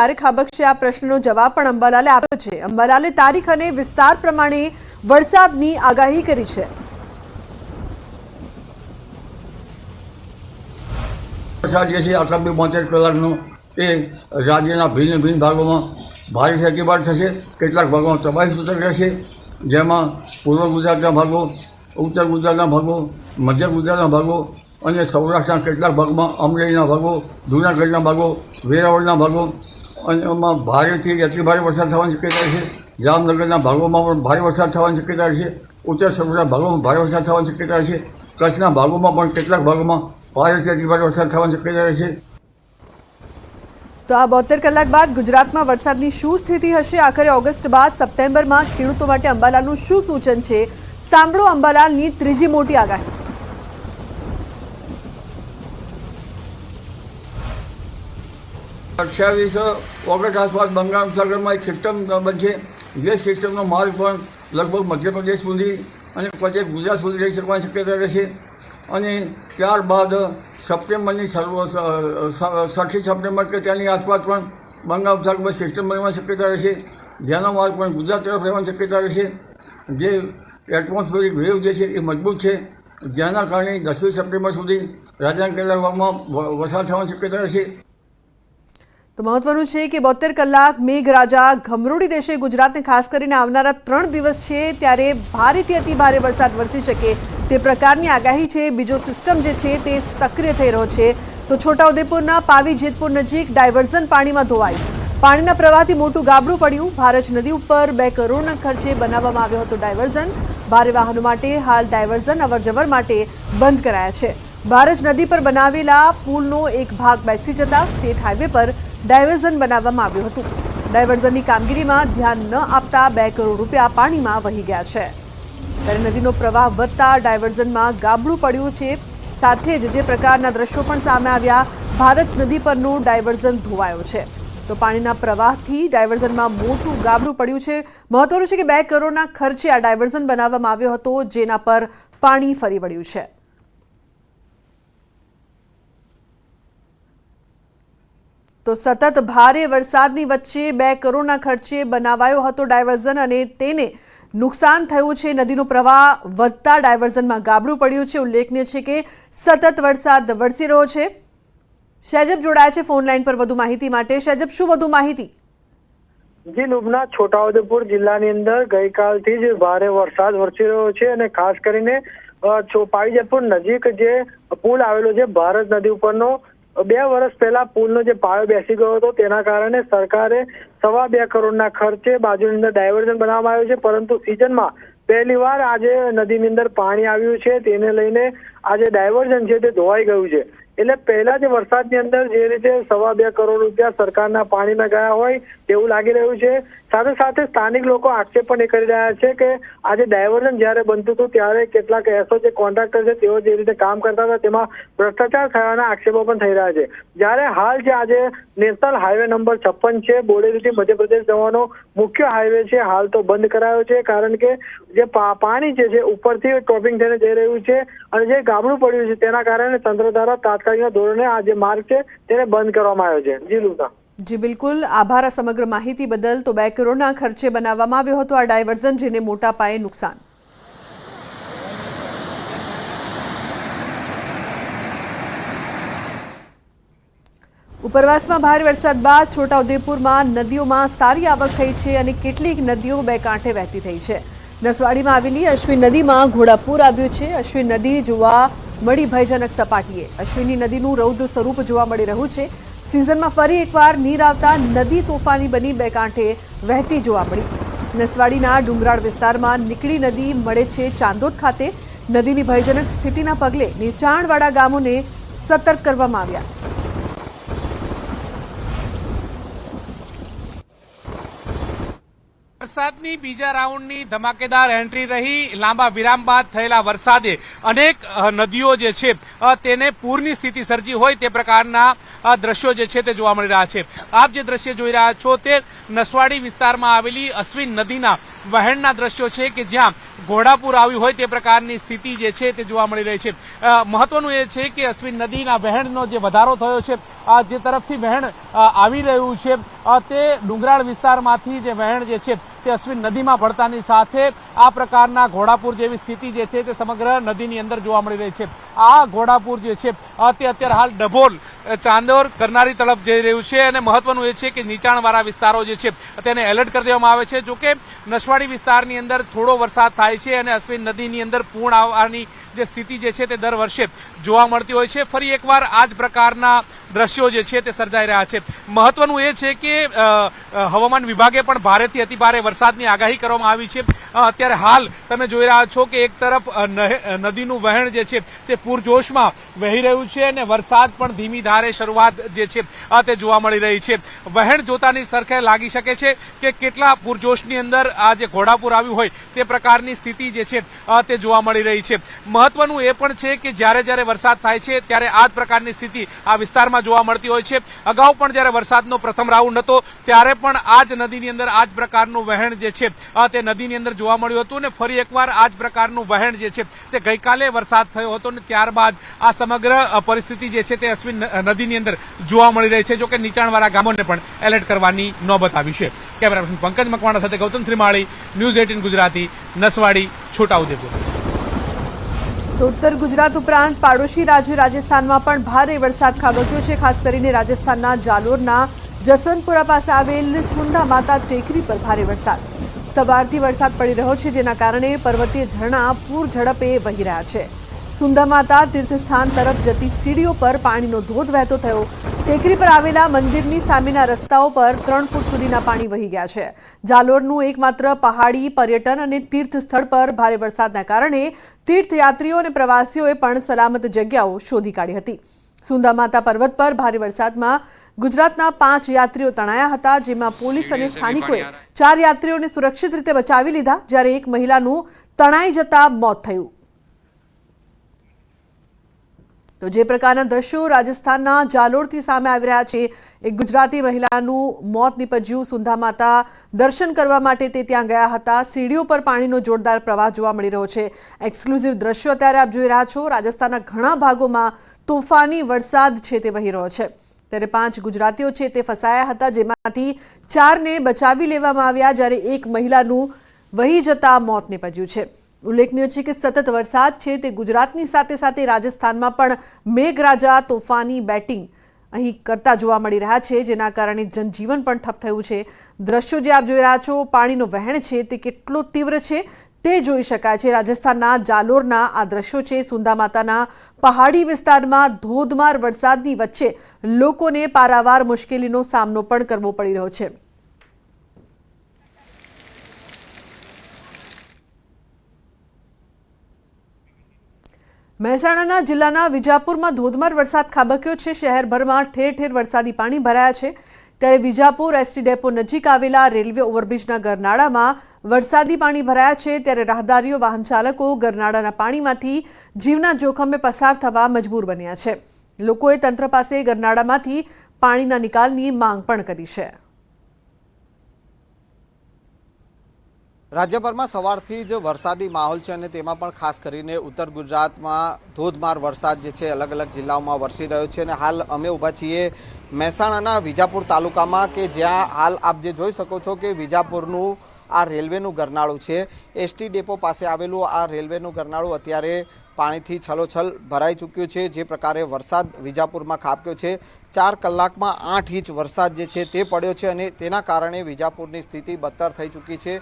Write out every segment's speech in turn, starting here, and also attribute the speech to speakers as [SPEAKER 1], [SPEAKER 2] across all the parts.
[SPEAKER 1] ક્યારે ખાબકશે આ પ્રશ્નનો જવાબ પણ અંબાલાલે આપ્યો છે। અંબાલાલે તારીખ અને વિસ્તાર પ્રમાણે વરસાદની આગાહી કરી છે।
[SPEAKER 2] વરસાદ જે છે આગામી 72 કલાકનો એ રાજ્યના ભિન્ન ભિન્ન ભાગોમાં ભારે અતિભારે થશે। કેટલાક ભાગોમાં તબાહી સૂચક રહેશે, જેમાં પૂર્વ ગુજરાતના ભાગો, ઉત્તર ગુજરાતના ભાગો, મધ્ય ગુજરાતના ભાગો અને સૌરાષ્ટ્રના કેટલાક ભાગમાં, અમરેલીના ભાગો, જૂનાગઢના ભાગો, વેરાવળના ભાગો અને એમાં ભારેથી અતિભારે વરસાદ થવાની શક્યતા છે। જામનગરના ભાગોમાં પણ ભારે વરસાદ થવાની શક્યતા છે। ઉત્તર સૌરાષ્ટ્રના ભાગોમાં ભારે વરસાદ થવાની શક્યતા છે। કચ્છના ભાગોમાં પણ કેટલાક ભાગોમાં ભારેથી અતિભારે વરસાદ થવાની શક્યતા છે।
[SPEAKER 1] તો આ 72 કલાક બાદ ગુજરાતમાં વરસાદની શું સ્થિતિ હશે? આખરે ઓગસ્ટ બાદ સપ્ટેમ્બરમાં ખેડૂતો માટે અંબાલાલનું શું સૂચન છે? સાંભળો અંબાલાલની ત્રીજી મોટી આગાહી।
[SPEAKER 2] 28 ઓગસ્ટ આસપાસ બંગાળ ઉપસાગરમાં એક સિસ્ટમ બનશે, જે સિસ્ટમનો માર્ગ પણ લગભગ મધ્યપ્રદેશ સુધી અને પછી ગુજરાત સુધી રહી શકવાની શક્યતા રહેશે। અને ત્યારબાદ સપ્ટેમ્બરની 6 સપ્ટેમ્બર કે ત્યાંની આસપાસ પણ બંગાળ ઉપસાગરમાં સિસ્ટમ બનવાની શક્યતા રહેશે, જેનો માર્ગ પણ ગુજરાત તરફ રહેવાની શક્યતા રહેશે। જે એટમોસ્ફિયરિક વેવ જે છે એ મજબૂત છે, જેના કારણે 10મી સપ્ટેમ્બર સુધી રાજ્યના કેટલાક ભાગમાં વરસાદ થવાની શક્યતા રહેશે।
[SPEAKER 1] તો મહત્વનું છે કે 72 કલાક મેઘરાજા ઘમરોડી દેશે ગુજરાતને। ખાસ કરીને આવનારા 3 દિવસ છે ત્યારે ભારેથી અતિ ભારે વરસાદ વરસી શકે તે પ્રકારની આગાહી છે। બીજો સિસ્ટમ જે છે તે સક્રિય થઈ રહ્યો છે। તો છોટાઉદેપુરના પાવી જેતપુર નજીક ડાયવર્ઝન પાણીમાં ધોવાયું। પાણીના પ્રવાહથી મોટું ગાબડું પડ્યું। ભારજ નદી ઉપર 2 કરોડના ખર્ચે બનાવવામાં આવ્યો હતો ડાયવર્ઝન। ભારે વાહનો માટે હાલ ડાયવર્ઝન અવરજવર માટે બંધ કરાયા છે। ભારજ નદી પર બનાવેલા પુલનો એક ભાગ બેસી જતા સ્ટેટ હાઈવે પર ડાયવર્ઝન બનાવવામાં આવ્યું હતું। ડાયવર્ઝનની કામગીરીમાં ધ્યાન ન આપતા 2 કરોડ રૂપિયા પાણીમાં વહી ગયા છે। ત્યારે નદીનો પ્રવાહ વધતા ડાયવર્ઝનમાં ગાબડું પડ્યું છે। સાથે જ જે પ્રકારના દ્રશ્યો પણ સામે આવ્યા, ભારજ નદી પરનું ડાયવર્ઝન ધોવાયો છે। તો પાણીના પ્રવાહથી ડાયવર્ઝનમાં મોટું ગાબડું પડ્યું છે। મહત્વનું છે કે 2 કરોડના ખર્ચે આ ડાયવર્ઝન બનાવવામાં આવ્યો હતો, જેના પર પાણી ફરી વળ્યું છે। તો સતત ભારે વરસાદની વચ્ચે 2 કરોડના ખર્ચે બનાવાયો હતો ડાયવર્ઝન અને તેને નુકસાન થયું છે। નદીનો પ્રવાહ વધતા ડાયવર્ઝનમાં ગાબડું પડ્યું છે। ઉલ્લેખનીય છે કે સતત વરસાદ વરસી રહ્યો છે। શેજબ જોડાયા છે ફોન લાઈન પર વધુ માહિતી માટે। શેજબ, શું વધુ માહિતી?
[SPEAKER 3] જી લુબના, છોટાઉદેપુર જિલ્લાની અંદર ગઈકાલથી જ ભારે વરસાદ વરસી રહ્યો છે અને ખાસ કરીને પાવીજેતપુર નજીક જે પુલ આવેલો છે ભારત નદી ઉપરનો, 2 વર્ષ પહેલા પુલનો જે પાયો બેસી ગયો હતો, તેના કારણે સરકારે 2.25 કરોડના ખર્ચે બાજુની અંદર ડાયવર્ઝન બનાવવામાં આવ્યું છે। પરંતુ સિઝનમાં પહેલીવાર આજે નદીની અંદર પાણી આવ્યું છે, તેને લઈને આજે ડાયવર્ઝન છે તે ધોવાઈ ગયું છે। એટલે પહેલા જે વરસાદની અંદર જે રીતે 2.25 કરોડ રૂપિયા સરકારના પાણીમાં ગયા હોય તેવું લાગી રહ્યું છે। સાથે સાથે સ્થાનિક લોકો આક્ષેપ પણ એ કરી રહ્યા છે કે આજે ડાયવર્ઝન જ્યારે બનતું હતું ત્યારે કેટલાક એસો જે કોન્ટ્રાક્ટર છે તેઓ જે રીતે કામ કરતા હતા તેમાં ભ્રષ્ટાચાર થયાના આક્ષેપો પણ થઈ રહ્યા છે। જ્યારે હાલ જે આજે નેશનલ હાઈવે નંબર 56 છે, બોડેલીથી મધ્યપ્રદેશ જવાનો મુખ્ય હાઈવે છે, હાલ તો બંધ કરાયો છે, કારણ કે જે પાણી છે ઉપરથી ટોપિંગ થઈને જઈ રહ્યું છે અને જે ગાબડું પડ્યું છે તેના કારણે તંત્ર દ્વારા તાત્કાલિક ધોરણે આ જે માર્ગ છે તેને બંધ કરવામાં આવ્યો છે। જી લુતા।
[SPEAKER 1] જી બિલકુલ, આભાર આ સમગ્ર માહિતી બદલ। તો 2 કરોડના ખર્ચે બનાવવામાં આવ્યો હતો આ ડાયવર્ઝન, જેને મોટા પાયે નુકસાન। ઉપરવાસમાં ભારે વરસાદ બાદ છોટાઉદેપુરમાં નદીઓમાં સારી આવક થઈ છે અને કેટલીક નદીઓ 2 કાંઠે વહેતી થઈ છે। નસવાડીમાં આવેલી અશ્વિન નદીમાં ઘોડાપૂર આવ્યું છે। અશ્વિન નદી જોવા મળી ભયજનક સપાટીએ। અશ્વિની નદીનું રૌદ્ર સ્વરૂપ જોવા મળી રહ્યું છે। સિઝનમાં ફરી એકવાર નીર આવતા નદી તોફાની બની 2 કાંઠે વહેતી જોવા મળી। નસવાડીના ડુંગરાળ વિસ્તારમાં નીકળી નદી મળે છે ચાંદોદ ખાતે। નદીની ભયજનક સ્થિતિના પગલે નીચાણવાળા ગામોને સતર્ક કરવામાં આવ્યા।
[SPEAKER 4] વરસાદની બીજા રાઉન્ડની ધમાકેદાર એન્ટ્રી રહી। લાંબા વિરામ બાદ થયેલા વરસાદે અનેક નદીઓ જે છે તેને પૂરની સ્થિતિ સર્જી હોય તે પ્રકારના દ્રશ્યો જે છે તે જોવા મળી રહ્યા છે। આપ જે દ્રશ્ય જોઈ રહ્યા છો તે નસવાડી વિસ્તારમાં આવેલી અશ્વિન નદીના વહેણના દ્રશ્યો છે કે જ્યાં ઘોડાપૂર આવ્યું હોય તે પ્રકારની સ્થિતિ જે છે તે જોવા મળી રહી છે। મહત્વનું એ છે કે અશ્વિન નદીના વહેણનો જે વધારો થયો છે, જે તરફથી વહેણ આવી રહ્યું છે તે ડુંગરાળ વિસ્તારમાંથી જે વહેણ જે છે તે અશ્વિન નદીમાં ભળતાની સાથે આ પ્રકારના ઘોડાપુર જેવી સ્થિતિ જે છે તે સમગ્ર નદીની અંદર જોવા મળી રહી છે. આ ઘોડાપુર જે છે તે અત્યારે હાલ ડભોલ, ચાંદોર, કરનારી તરફ જઈ રહ્યું છે અને મહત્વનું એ છે કે નીચાણવાળા વિસ્તારો જે છે તેને એલર્ટ કરી દેવામાં આવે છે. જોકે નસવાડી વિસ્તારની અંદર થોડો વરસાદ થાય છે અને અશ્વિન નદીની અંદર પૂર્ણ આવવાની જે સ્થિતિ જે છે તે દર વર્ષે જોવા મળતી હોય છે. ફરી એકવાર આ જ પ્રકારના દ્રશ્યો જે છે તે સર્જાઈ રહ્યા છે. મહત્વનું એ છે કે હવામાન વિભાગે પણ ભારેથી અતિભારે વરસાદની આગાહી કરવામાં આવી છે. અત્યારે હાલ તમે જોઈ રહ્યા છો કે એક તરફ નદીનું વહેણ જે છે તે પૂરજોશમાં વહી રહ્યું છે અને વરસાદ પણ ધીમી ધારે શરૂઆત જે છે તે જોવા મળી રહી છે. વહેણ જોતાની સરખે લાગી શકે છે કે કેટલા પૂરજોશની અંદર આ જે ઘોડાપુર આવ્યું હોય તે પ્રકારની સ્થિતિ જે છે તે જોવા મળી રહી છે. મહત્વનું એ પણ છે કે જ્યારે વરસાદ થાય છે ત્યારે આ જ પ્રકારની સ્થિતિ આ વિસ્તારમાં જોવા મળતી હોય છે. અગાઉ પણ જ્યારે વરસાદનો પ્રથમ રાઉન્ડ હતો ત્યારે પણ આ જ નદીની અંદર આ જ પ્રકારનું વહેણ જે છે તે નદીની અંદર જોવા મળ્યું હતું અને ફરી એકવાર આ જ પ્રકારનું વહેણ જે છે તે ગઈકાલે વરસાદ થયો હતો અને ત્યારબાદ આ સમગ્ર પરિસ્થિતિ જે છે તે અશ્વિન નદીની અંદર જોવા મળી રહી છે. જોકે નીચાણવાળા ગામોને પણ એલર્ટ કરવાની નોબત આવી છે. કેમેરા પર્સન પંકજ મકવાણા સાથે ગૌતમ શ્રીમાળી, ન્યૂઝ 18 ગુજરાતી, નસવાડી, છોટાઉદેપુર.
[SPEAKER 1] તો ઉત્તર ગુજરાત ઉપરાંત પાડોશી રાજ્ય રાજસ્થાનમાં પણ ભારે વરસાદ ખાબક્યો છે. ખાસ કરીને રાજસ્થાનના જાલોરના જસવંતપુરા પાસે આવેલ સુંધા માતા ટેકરી પર ભારે વરસાદ. સવારથી વરસાદ પડી રહ્યો છે, જેના કારણે પર્વતીય ઝરણા પૂર ઝડપે વહી રહ્યા છે. સુંધા માતા તીર્થસ્થાન તરફ જતી સીડીઓ પર પાણીનો ધોધ વહેતો થયો. ટેકરી પર આવેલા મંદિરની સામેના રસ્તાઓ પર 3 ફૂટ સુધીના પાણી વહી ગયા છે. જાલોરનું એકમાત્ર પહાડી પર્યટન અને તીર્થ સ્થળ પર ભારે વરસાદના કારણે તીર્થયાત્રીઓ અને પ્રવાસીઓએ પણ સલામત જગ્યાઓ શોધી કાઢી હતી. સુંધા માતા પર્વત પર ભારે વરસાદમાં ગુજરાતના 5 યાત્રીઓ તણાયા હતા, જેમાં પોલીસ અને સ્થાનિકોએ 4 યાત્રીઓને સુરક્ષિત રીતે બચાવી લીધા, જ્યારે એક મહિલાનું તણાઈ જતા મોત થયું. તો જે પ્રકારના દ્રશ્યો રાજસ્થાનના જાલોરથી સામે આવી રહ્યા છે, એક ગુજરાતી મહિલાનું મોત નીપજ્યું. સુંધા માતા દર્શન કરવા માટે તે ત્યાં ગયા હતા. સીડીઓ પર પાણીનો જોરદાર પ્રવાહ જોવા મળી રહ્યો છે. એક્સક્લુઝિવ દ્રશ્યો અત્યારે આપ જોઈ રહ્યા છો. રાજસ્થાનના ઘણા ભાગોમાં તોફાની વરસાદ છે તે વહી રહ્યો છે. ત્યારે 5 ગુજરાતીઓ છે તે ફસાયા હતા, જેમાંથી 4ને બચાવી લેવામાં આવ્યા, જ્યારે એક મહિલાનું વહી જતા મોત નીપજ્યું છે. ઉલ્લેખનીય છે કે સતત વરસાદ છે તે ગુજરાતની સાથે સાથે રાજસ્થાનમાં પણ મેઘરાજા તોફાની બેટિંગ અહીં કરતા જોવા મળી રહ્યા છે, જેના કારણે જનજીવન પણ ઠપ થયું છે. દ્રશ્યો જે આપ જોઈ રહ્યા છો, પાણીનો વહેણ છે તે કેટલો તીવ્ર છે તે જોઈ શકાય છે. રાજસ્થાનના જાલોરના આ દ્રશ્યો છે. સુંધા માતાના પહાડી વિસ્તારમાં ધોધમાર વરસાદની વચ્ચે લોકોને પારાવાર મુશ્કેલીનો સામનો પણ કરવો પડી રહ્યો છે. મહેસાણા જિલ્લાના વિજાપુરમાં ધોધમાર વરસાદ ખાબક્યો છે. શહેરભરમાં ઠેર ઠેર વરસાદી પાણી ભરાયા છે. ત્યારે વિજાપુર એસટી ડેપો નજીક આવેલા રેલવે ઓવરબ્રિજના ગરનાળામાં વરસાદી પાણી ભરાયા છે. ત્યારે રાહદારીઓ, વાહન ચાલકો ગરનાળાના પાણીમાંથી જીવના જોખમે પસાર થવા મજબૂર બન્યા છે. લોકોએ તંત્ર પાસે ગરનાળામાંથી પાણીના નિકાલની માંગ પણ કરી છે.
[SPEAKER 5] રાજ્યભરમાં સવારથી જ વરસાદી માહોલ છે અને તેમાં પણ ખાસ કરીને ઉત્તર ગુજરાતમાં ધોધમાર વરસાદ જે છે અલગ અલગ જિલ્લાઓમાં વરસી રહ્યો છે. અને હાલ અમે ઊભા છીએ મહેસાણાના વિજાપુર તાલુકામાં, કે જ્યાં હાલ આપ જે જોઈ શકો છો કે વિજાપુરનું આ રેલવેનું ગરનાળું છે. એસટી ડેપો પાસે આવેલું આ રેલવેનું ગરનાળું અત્યારે પાણીથી છલોછલ ભરાઈ ચૂક્યું છે. જે પ્રકારે વરસાદ વિજાપુરમાં ખાબક્યો છે, 4 કલાકમાં 8 ઇંચ વરસાદ જે છે તે પડ્યો છે અને તેના કારણે વિજાપુરની સ્થિતિ બદતર થઈ ચૂકી છે.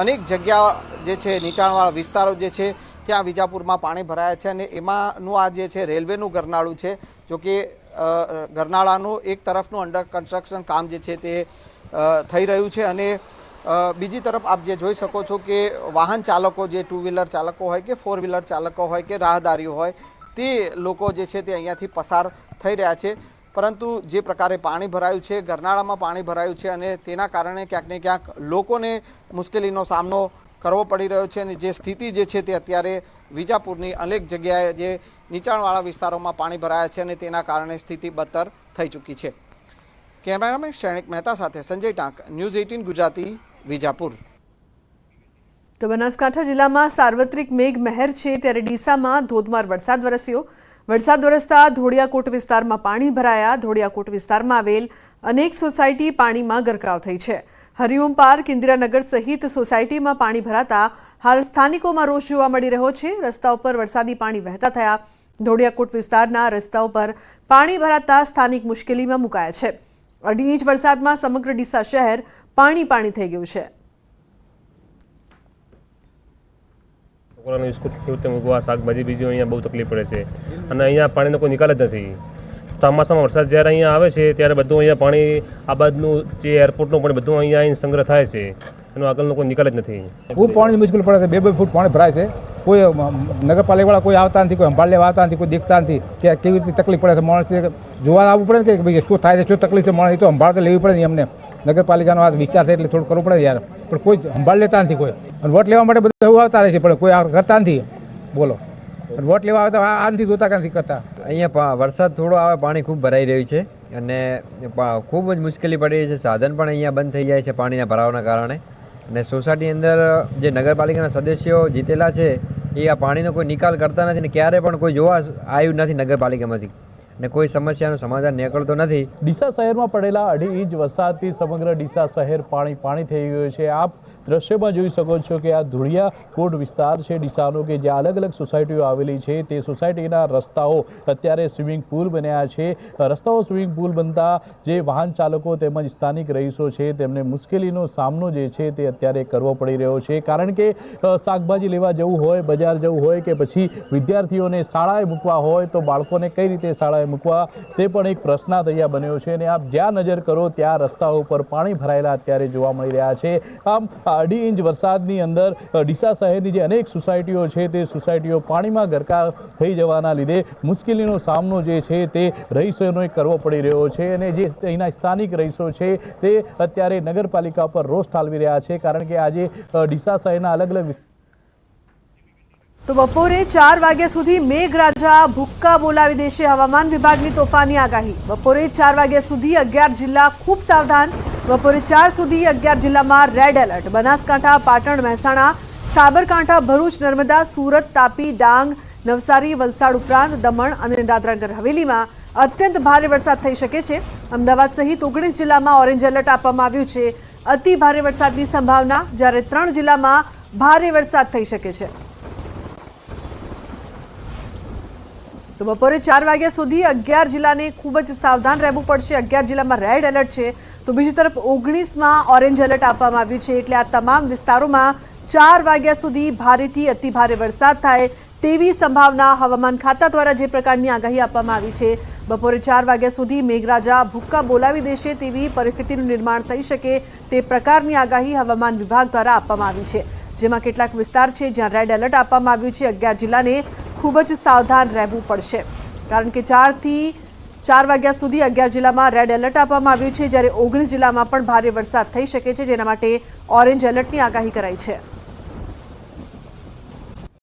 [SPEAKER 5] અનેક જગ્યા જે છે નીચાણવાળા વિસ્તારો જે છે ત્યાં વિજાપુરમાં પાણી ભરાયા છે અને એમાંનું આ જે છે રેલવેનું ગરનાળું છે. જો કે ગરનાળાનું એક તરફનું અંડર કન્સ્ટ્રક્શન કામ જે છે તે થઈ રહ્યું છે અને બીજી તરફ આપ જે જોઈ શકો છો કે વાહન ચાલકો, જે 2 વ્હીલર ચાલકો હોય કે 4 વ્હીલર ચાલકો હોય કે રાહદારીઓ હોય, તે લોકો જે છે તે અહીંયાથી પસાર થઈ રહ્યા છે. પરંતુ જે પ્રકારે પાણી ભરાયું છે, ગરનાળામાં પાણી ભરાયું છે અને તેના કારણે ક્યાંક ને ક્યાંક લોકોને મુશ્કેલીનો સામનો કરવો પડી રહ્યો છે. અને જે સ્થિતિ જે છે તે અત્યારે વિજાપુરની અનેક જગ્યાએ જે નીચાણવાળા વિસ્તારોમાં પાણી ભરાયા છે અને તેના કારણે સ્થિતિ બદતર થઈ ચૂકી છે. કેમેરામેન શૈણિક મહેતા સાથે સંજય ટાંક, ન્યૂઝ 18 ગુજરાતી, વિજાપુર.
[SPEAKER 1] તો બનાસકાંઠા જિલ્લામાં સાર્વત્રિક મેઘ મહેર છે, ત્યારે ડીસામાં ધોધમાર વરસાદ વરસ્યો. વરસાદ વરસતા ધોળિયાકોટ વિસ્તારમાં પાણી ભરાયા. ધોળિયાકોટ વિસ્તારમાં આવેલ અનેક સોસાયટી પાણીમાં ગરકાવ થઈ છે. હરિઓમ પાર્ક, ઇન્દિરાનગર સહિત સોસાયટીમાં પાણી ભરાતા હાલ સ્થાનિકોમાં રોષ જોવા મળી રહ્યો છે. રસ્તાઓ પર વરસાદી પાણી વહેતા થયા. ધોળિયાકોટ વિસ્તારના રસ્તાઓ પર પાણી ભરાતા સ્થાનિક મુશ્કેલીમાં મુકાયા છે. 2.5 ઇંચ વરસાદમાં સમગ્ર ડીસા શહેર પાણી થઈ ગયું છે.
[SPEAKER 6] છોકરાનું સ્કૂલ ખેડૂતે મૂકવા શાકભાજી બીજું અહીંયા બહુ તકલીફ પડે છે અને અહીંયા પાણીનો કોઈ નિકાલ જ નથી. ચોમાસામાં વરસાદ જ્યારે અહીંયા આવે છે ત્યારે બધું અહીંયા પાણી આ બાજુનું જે એરપોર્ટનું પણ બધું અહીંયા આવીને સંગ્રહ થાય છે. એનો આગળનો કોઈ નિકાલ જ નથી.
[SPEAKER 7] ખૂબ પાણી મુશ્કેલ પડે છે. 2 ફૂટ પાણી ભરાય છે. કોઈ નગરપાલિકાવાળા કોઈ આવતા નથી, કોઈ સંભાળ લેવા આવતા નથી, કોઈ દેખતા નથી કે કેવી રીતે તકલીફ પડે છે. માણસ જોવા આવવું પડે ને કે ભાઈ શું થાય છે, શું તકલીફ છે. માણસ તો સંભાળ તો લેવી પડે ને અમને. નગરપાલિકાનો આ વિચાર છે એટલે થોડું કરવું પડે યાર. પણ કોઈ સંભાળ લેતા નથી કોઈ. અને વોટ લેવા માટે બધા એવું આવતા રહે છે પણ કોઈ કરતા નથી. બોલો, વોટ લેવા આવતા આ નથી જોતા કે નથી કરતા.
[SPEAKER 8] અહીંયા વરસાદ થોડો આવે, પાણી ખૂબ ભરાઈ રહ્યું છે અને ખૂબ જ મુશ્કેલી પડી રહી છે. સાધન પણ અહીંયા બંધ થઈ જાય છે પાણીના ભરાવાના કારણે. અને સોસાયટી અંદર જે નગરપાલિકાના સદસ્યો જીતેલા છે એ આ પાણીનો કોઈ નિકાલ કરતા નથી અને ક્યારે પણ કોઈ જોવા આવ્યું નથી નગરપાલિકામાંથી ને કોઈ સમસ્યાનું સમાધાન નીકળતો નથી.
[SPEAKER 9] ડીસા શહેરમાં પડેલા 2.5 ઇંચ વરસાદથી સમગ્ર ડીસા શહેર પાણી થઈ ગયું છે. આપ દ્રશ્યમાં જોઈ શકો છો કે આ ધોળિયાકોટ વિસ્તાર છે ડીસાનો કે જ્યાં અલગ અલગ સોસાયટીઓ આવેલી છે. તે સોસાયટીના રસ્તાઓ અત્યારે સ્વિમિંગ પુલ બન્યા છે. રસ્તાઓ સ્વિમિંગ પુલ બનતા જે વાહન ચાલકો તેમજ સ્થાનિક રહીશો છે તેમને મુશ્કેલીનો સામનો જે છે તે અત્યારે કરવો પડી રહ્યો છે. કારણ કે શાકભાજી લેવા જવું હોય, બજાર જવું હોય કે પછી વિદ્યાર્થીઓને શાળાએ મૂકવા હોય તો બાળકોને કઈ રીતે શાળાએ મૂકવા તે પણ એક પ્રશ્ન અહીંયા બન્યો છે. અને આપ જ્યાં નજર કરો ત્યાં રસ્તાઓ પર પાણી ભરાયેલા અત્યારે જોવા મળી રહ્યા છે. આમ 2.5 ઇંચ વરસાદની અંદર ડીસા શહેરની જે અનેક સોસાયટીઓ છે તે સોસાયટીઓ પાણીમાં ગરકાવ થઈ જવાના લીધે મુશ્કેલીનો સામનો જે છે તે રહીશોને કરવો પડી રહ્યો છે. અને જે અહીંના સ્થાનિક રહીશો છે તે અત્યારે નગરપાલિકા પર રોષ ઠાલવી રહ્યા છે. કારણ કે આજે ડીસા શહેરના અલગ અલગ
[SPEAKER 1] તો બપોરે 4 વાગ્યા સુધી મેઘરાજા ભૂક્કા બોલાવી દેશે. હવામાન વિભાગની તોફાની આગાહી. બપોરે 4 વાગ્યા સુધી 11 જિલ્લા ખૂબ સાવધાન. બપોરે 4 સુધી 11 જિલ્લામાં રેડ એલર્ટ. બનાસકાંઠા, પાટણ, મહેસાણા, સાબરકાંઠા, ભરૂચ, નર્મદા, સુરત, તાપી, ડાંગ, નવસારી, વલસાડ ઉપરાંત દમણ અને દાદરાનગર હવેલીમાં અત્યંત ભારે વરસાદ થઈ શકે છે. અમદાવાદ સહિત 19 જિલ્લામાં ઓરેન્જ એલર્ટ આપવામાં આવ્યું છે. અતિ ભારે વરસાદની સંભાવના, જ્યારે 3 જિલ્લામાં ભારે વરસાદ થઈ શકે છે. તો બપોરે 4 વાગ્યા સુધી 11 જિલ્લાને ખૂબ જ સાવધાન રહેવું પડશે. 11 જિલ્લામાં રેડ એલર્ટ છે તો બીજી તરફ 19માં ઓરેન્જ એલર્ટ આપવામાં આવ્યું છે. એટલે આ તમામ વિસ્તારોમાં 4 વાગ્યા સુધી ભારેથી અતિ ભારે વરસાદ થાય તેવી સંભાવના હવામાન ખાતા દ્વારા જે પ્રકારની આગાહી આપવામાં આવી છે. બપોરે 4 વાગ્યા સુધી મેઘરાજા ભૂક્કા બોલાવી દેશે તેવી પરિસ્થિતિનું નિર્માણ થઈ શકે તે પ્રકારની આગાહી હવામાન વિભાગ દ્વારા આપવામાં આવી છે. જેમાં કેટલાક વિસ્તાર છે જ્યાં રેડ એલર્ટ આપવામાં આવ્યું છે. 11 જિલ્લાને ખૂબ જ સાવધાન રહેવું પડશે. કારણ કે 4 વાગ્યા સુધી 11 જિલ્લામાં રેડ એલર્ટ આપવામાં આવ્યું છે, જ્યારે 19 જિલ્લામાં પણ ભારે વરસાદ થઈ શકે છે, જેના માટે ઓરેન્જ એલર્ટની આગાહી કરાઈ છે.